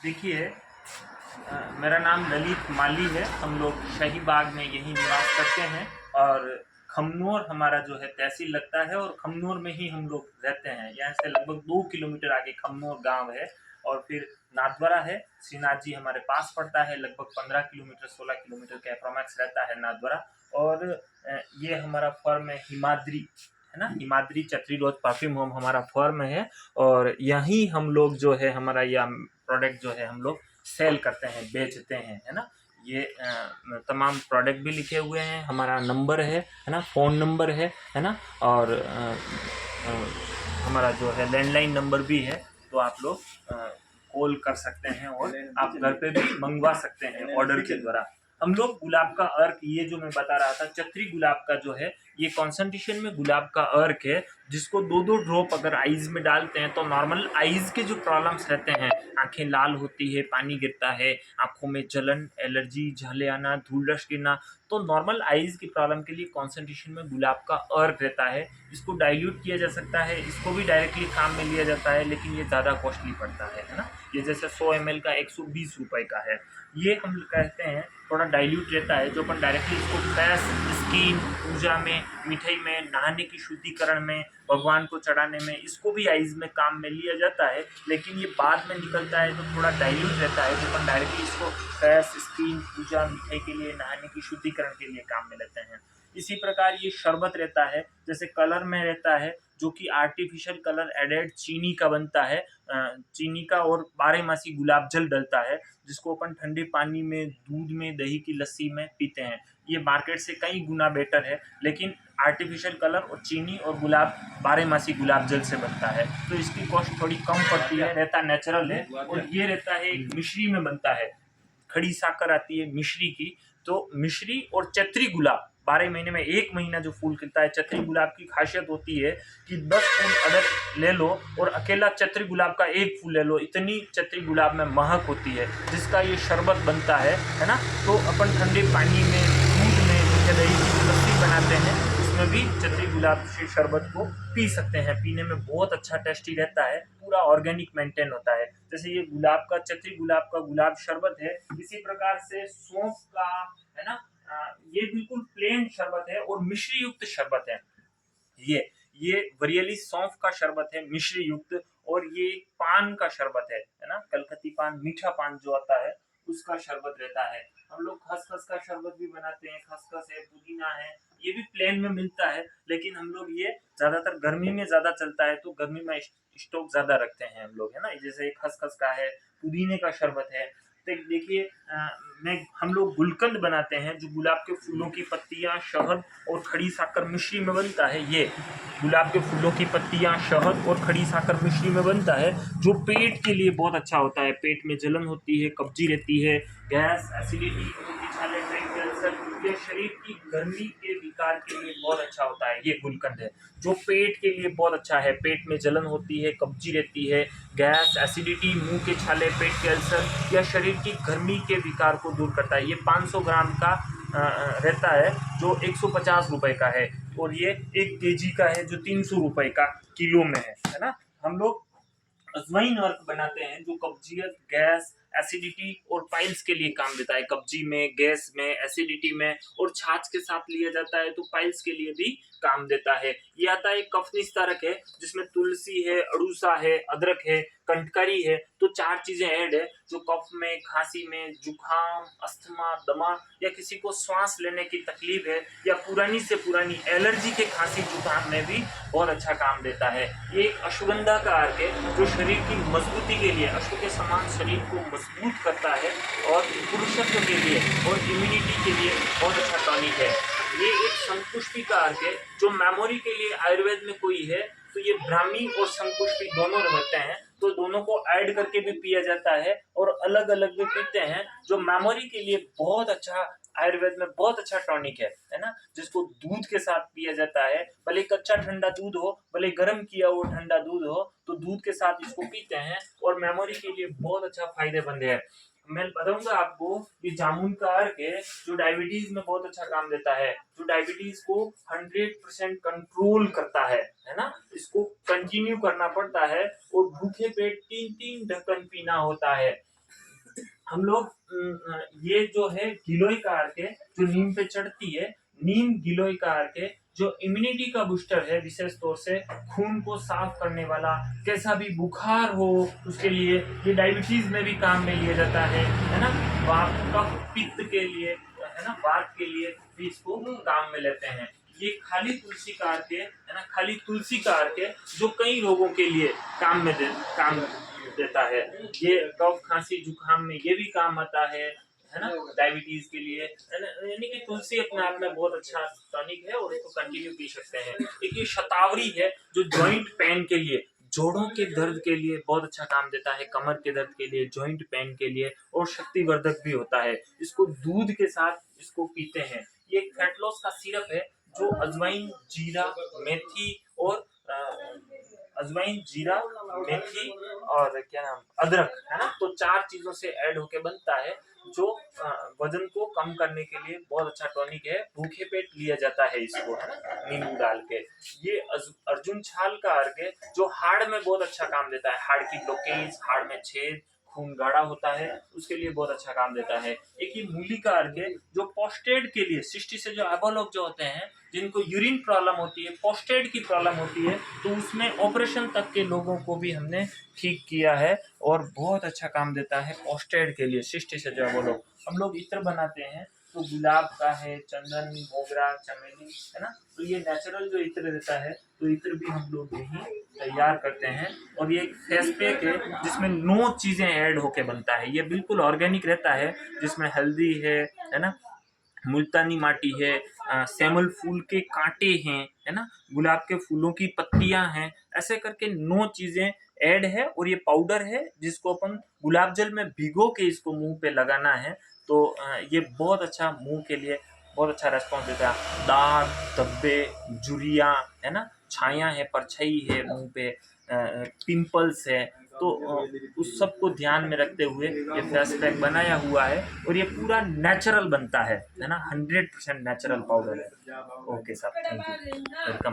देखिए, मेरा नाम ललित माली है। हम लोग शाहीबाग में यहीं निवास करते हैं और खमनोर हमारा जो है तहसील लगता है और खमनोर में ही हम लोग रहते हैं। यहाँ से लगभग 2 किलोमीटर आगे खमनोर गांव है और फिर नाथद्वारा है। श्रीनाथ जी हमारे पास पड़ता है, लगभग 15 किलोमीटर 16 किलोमीटर के अप्रोमैक्स रहता है नाथद्वारा। और ये हमारा फर्म है हिमाद्री, है ना, हिमाद्री चतरी रोज परफ्यूम होम हमारा फर्म है। और यहीं हम लोग जो है हमारा यह प्रोडक्ट जो है हम लोग सेल करते हैं, बेचते हैं, है ना। ये तमाम प्रोडक्ट भी लिखे हुए हैं, हमारा नंबर है ना, फ़ोन नंबर है ना। और हमारा जो है लैंडलाइन नंबर भी है, तो आप लोग कॉल कर सकते हैं और आप घर पे भी मंगवा सकते हैं ऑर्डर के द्वारा। हम लोग गुलाब का अर्क, ये जो मैं बता रहा था चक्री गुलाब का जो है, ये कॉन्सेंट्रेशन में गुलाब का अर्क है, जिसको 2-2 ड्रॉप अगर आईज में डालते हैं तो नॉर्मल आईज के जो प्रॉब्लम्स रहते हैं, आंखें लाल होती है, पानी गिरता है, आंखों में जलन, एलर्जी, झाले आना, धूल डस्ट गिरना, तो नॉर्मल आईज की प्रॉब्लम के लिए कॉन्सेंट्रेशन में गुलाब का अर्क रहता है। इसको डाइल्यूट किया जा सकता है, इसको भी डायरेक्टली काम में लिया जाता है, लेकिन ये ज़्यादा कॉस्टली पड़ता है ना। ये जैसे 100 ml का 120 रुपये का है। ये हम कहते हैं थोड़ा डाइल्यूट रहता है, जो अपन डायरेक्टली इसको फेस, स्किन, पूजा में, मिठाई में, नहाने की शुद्धिकरण में, भगवान को चढ़ाने में, इसको भी आइज में काम में लिया जाता है। लेकिन ये बाद में निकलता है तो थोड़ा डाइल्यूट रहता है, जो अपन डायरेक्टली इसको फेस, स्किन, पूजा, मिठाई के लिए, नहाने की शुद्धिकरण के लिए काम में लेते हैं। इसी प्रकार ये शरबत रहता है, जैसे कलर में रहता है, जो कि आर्टिफिशियल कलर एडेड चीनी का बनता है, चीनी का, और 12 मासी गुलाब जल डलता है, जिसको अपन ठंडे पानी में, दूध में, दही की लस्सी में पीते हैं। ये मार्केट से कई गुना बेटर है, लेकिन आर्टिफिशियल कलर और चीनी और गुलाब 12 मासी गुलाब जल से बनता है, तो इसकी कॉस्ट थोड़ी कम पड़ती है, रहता नेचुरल है। और ये रहता है एक मिश्री में बनता है, खड़ी साकर आती है मिश्री की। तो मिश्री और चतरी गुलाब 12 महीने में 1 महीना जो फूल खिलता है, चतरी गुलाब की खासियत होती है कि 10 फूल अगर ले लो और अकेला चतरी गुलाब का 1 फूल ले लो, इतनी चतरी गुलाब में महक होती है, जिसका ये शरबत बनता है ना। तो अपन ठंडे पानी में, दूध में, मीठे दही की लस्सी बनाते हैं, उसमें भी चतरी गुलाब के शरबत को पी सकते हैं। पीने में बहुत अच्छा टेस्टी रहता है, पूरा ऑर्गेनिक मेंटेन होता है। जैसे ये गुलाब का, चतरी गुलाब का गुलाब शरबत है, इसी प्रकार से सौंफ का, है ना, ये बिल्कुल प्लेन शरबत है और मिश्री युक्त शरबत है। ये वरियली सौंफ का शरबत है, मिश्री युक्त। और ये पान का शरबत है ना, कलकत्ती पान, मीठा पान जो आता है, उसका शरबत रहता है। हम लोग खसखस का शरबत भी बनाते हैं, खसखस है, पुदीना है, ये भी प्लेन में मिलता है, लेकिन हम लोग ये ज्यादातर गर्मी में ज्यादा चलता है, तो गर्मी में स्टॉक ज्यादा रखते हैं हम लोग, है ना। जैसे खसखस का है, पुदीने का शरबत है। तो देखिए, मैं हम लोग गुलकंद बनाते हैं, जो गुलाब के फूलों की पत्तियां, शहद और खड़ी साकर मिश्री में बनता है। ये गुलाब के फूलों की पत्तियां, शहद और खड़ी साकर मिश्री में बनता है, जो पेट के लिए बहुत अच्छा होता है। पेट में जलन होती है, कब्जी रहती है, गैस, एसिडिटी, छाले, पेट कैंसर, ये शरीर की गर्मी के विकार के लिए बहुत अच्छा होता है। ये गुलकंद है जो पेट के लिए बहुत अच्छा है। पेट में जलन होती है, कब्जी रहती है, गैस, एसिडिटी, मुंह के छाले, पेट कैंसर या शरीर की गर्मी के विकार को दूर करता है। ये 500 ग्राम का रहता है, जो 150 रुपए का है, और ये 1 केजी का है, जो 300 रुपए का किलो में है ना। हम लोग अजवाइन अर्क बनाते हैं, जो कब्जियत, गैस, एसिडिटी और पाइल्स के लिए काम देता है। कब्जी में, गैस में, एसिडिटी में, और छाछ के साथ लिया जाता है तो पाइल्स के लिए भी काम देता है। ये आता है कफ निस्तारक है, जिसमें तुलसी है, अड़ूसा है, अदरक है, कंटकारी है, तो 4 चीजें ऐड है, जो कफ में, खांसी में, जुकाम, अस्थमा, दमा, या किसी को श्वास लेने की तकलीफ है, या पुरानी से पुरानी एलर्जी के खांसी जुकाम में भी बहुत अच्छा काम देता है। ये एक अश्वगंधा का अर्क है, जो शरीर की मजबूती के लिए, अश्व के समान शरीर को मजबूत करता है, और पुरुषत्व के लिए और इम्यूनिटी के लिए बहुत अच्छा टॉनिक है। ये एक संपुष्टि का अर्क है, जो मेमोरी के लिए आयुर्वेद में कोई है तो ये ब्राह्मी और संपुष्टि दोनों रहते हैं, तो दोनों को ऐड करके भी पिया जाता है और अलग अलग भी पीते हैं, जो मेमोरी के लिए बहुत अच्छा, आयुर्वेद में बहुत अच्छा टॉनिक है ना। जिसको दूध के साथ पिया जाता है, भले कच्चा ठंडा दूध हो, भले गर्म किया हुआ ठंडा दूध हो, तो दूध के साथ इसको पीते हैं, और मेमोरी के लिए बहुत अच्छा फायदेमंद है। मैं बताऊंगा आपको, ये जामुन का अर्क है, जो डायबिटीज में बहुत अच्छा काम देता है, जो डायबिटीज को 100% कंट्रोल करता है ना। इसको कंटिन्यू करना पड़ता है, और भूखे पेट 3-3 ढक्कन पीना होता है। हम लोग ये जो है गिलोय का अर्क है जो नीम पे चढ़ती है, नीम गिलोय का अर्क है जो इम्यूनिटी का बूस्टर है, विशेष तौर से खून को साफ करने वाला, कैसा भी बुखार हो उसके लिए, ये डायबिटीज में भी काम में लिया जाता है ना, वात कफ पित्त के लिए, है ना, वात के लिए भी इसको काम में लेते हैं। ये खाली तुलसी का अर्क है ना, खाली तुलसी का अर्क है जो कई रोगों के लिए काम देता है। ये कफ खांसी जुकाम में ये भी काम आता है ना, डायबिटीज के लिए, यानी कि तुलसी अपने आप में बहुत अच्छा टॉनिक है और इसको कंटिन्यू पी सकते हैं। एक ये शतावरी है जो जॉइंट पेन के लिए, जोड़ों के दर्द के लिए बहुत अच्छा काम देता है, कमर के दर्द के लिए, जॉइंट पेन के लिए, और शक्तिवर्धक भी होता है। इसको दूध के साथ इसको पीते हैं। ये एक फैट लॉस का सिरप है जो अजवाइन, जीरा, मेथी और अजवाइन, जीरा, मेथी और क्या नाम, अदरक, है ना, तो 4 चीजों से ऐड होके बनता है जो वजन को कम करने के लिए बहुत अच्छा टॉनिक है। भूखे पेट लिया जाता है इसको, है ना, नींबू डाल के। ये अर्जुन छाल का अर्क है जो हाड़ में बहुत अच्छा काम देता है, हाड़ की ब्लॉकेज, हाड़ में छेद, खून गाढ़ा होता है, उसके लिए बहुत अच्छा काम देता है। एक ये मूली का अर्क है जो पोस्टेड के लिए, सृष्टि से जो अबोल लोग जो होते हैं जिनको यूरिन प्रॉब्लम होती है, पोस्टेड की प्रॉब्लम होती है, तो उसमें ऑपरेशन तक के लोगों को भी हमने ठीक किया है और बहुत अच्छा काम देता है पोस्टेड के लिए, सृष्टि से जो अबोल लोग। हम लोग इत्र बनाते हैं तो गुलाब का है, चंदन, मोगरा, चमेली, है ना, तो ये नेचुरल जो इत्र रहता है, तो इत्र भी हम लोग यही तैयार करते हैं। और ये एक फेस पैक है जिसमें 9 चीजें ऐड होके बनता है। ये बिल्कुल ऑर्गेनिक रहता है, जिसमें हल्दी है ना, मुल्तानी माटी है, सेमल फूल के कांटे हैं, है ना, गुलाब के फूलों की पत्तियां हैं, ऐसे करके 9 चीजें ऐड है। और ये पाउडर है जिसको अपन गुलाब जल में भिगो के इसको मुंह पे लगाना है, तो ये बहुत अच्छा मुंह के लिए बहुत अच्छा रेस्पॉन्स देता है। दाग, धब्बे, झुर्रियाँ, है ना, छाया है, परछाई है मुंह पे, पिंपल्स है, तो उस सब को ध्यान में रखते हुए ये फेस पैक बनाया हुआ है। और ये पूरा नेचुरल बनता है ना, 100% नेचुरल पाउडर है। ओके साहब, थैंक यू, वेलकम।